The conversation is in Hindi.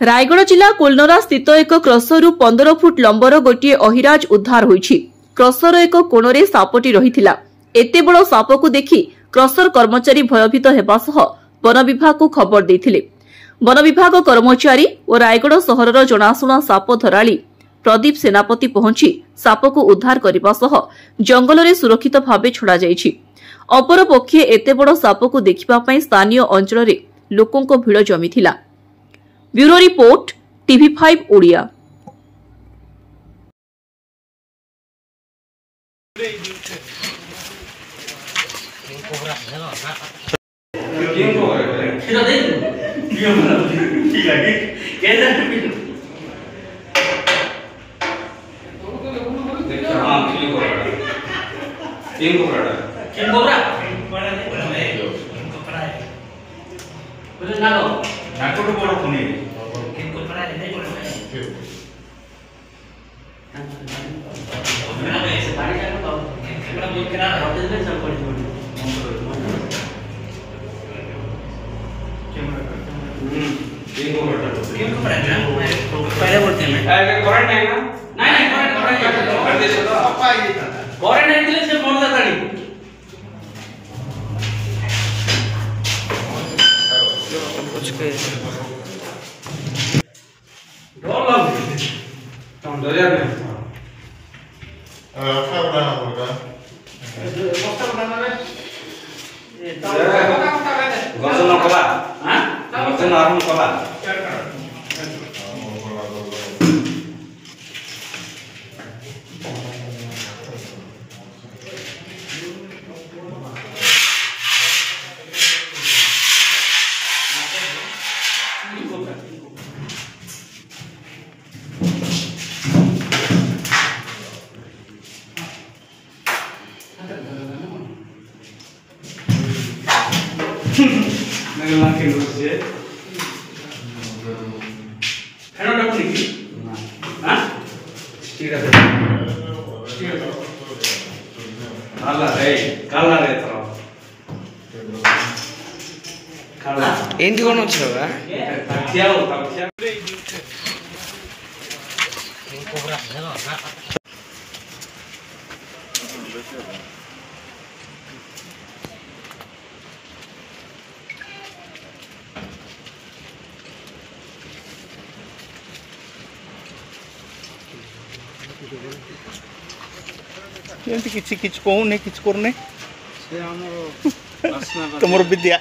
रायगढ़ जिला कोलनरा स्थित एक क्रसरु 15 फुट लंबर गोटे अहिराज उद्धार होईछि। क्रसर एक कोणरे सापटी रहिथिला। एते बड़ साप को देखि क्रसर कर्मचारी भयभीत हेबा सह वन विभाग को खबर देथिले। वन विभाग कर्मचारी और रायगढ़ सहरर जनाशुना साप धराली प्रदीप सेनापति पहुंची साप को उद्धार करने सह जंगल में सुरक्षित भाव छड़ा जाइछि। अपरपक्षे एते बड़ साप को देखिबा पई स्थानीय अंचल रे लोकों को भीड़ जमीथिला। Bureau report TV5 Odia. पहले बोलते हैं करंट है ना नहीं करंट देश तो अपा ये था करंट है दिले से मोड़ जाता नहीं कुछ के डर लग तुम डर यार क्या बनाना होगा बस्ता बनाना है ये गसन कला हां गसन आरम कला नगला के रोजे हेलो डॉक्टर की हां ठीक है काला रे तो काला एंटी कोन छवा ताकियाओ ताकिया कोबरा हेलो ना किछि कहूने किछ करने से हमर तुमर विद्या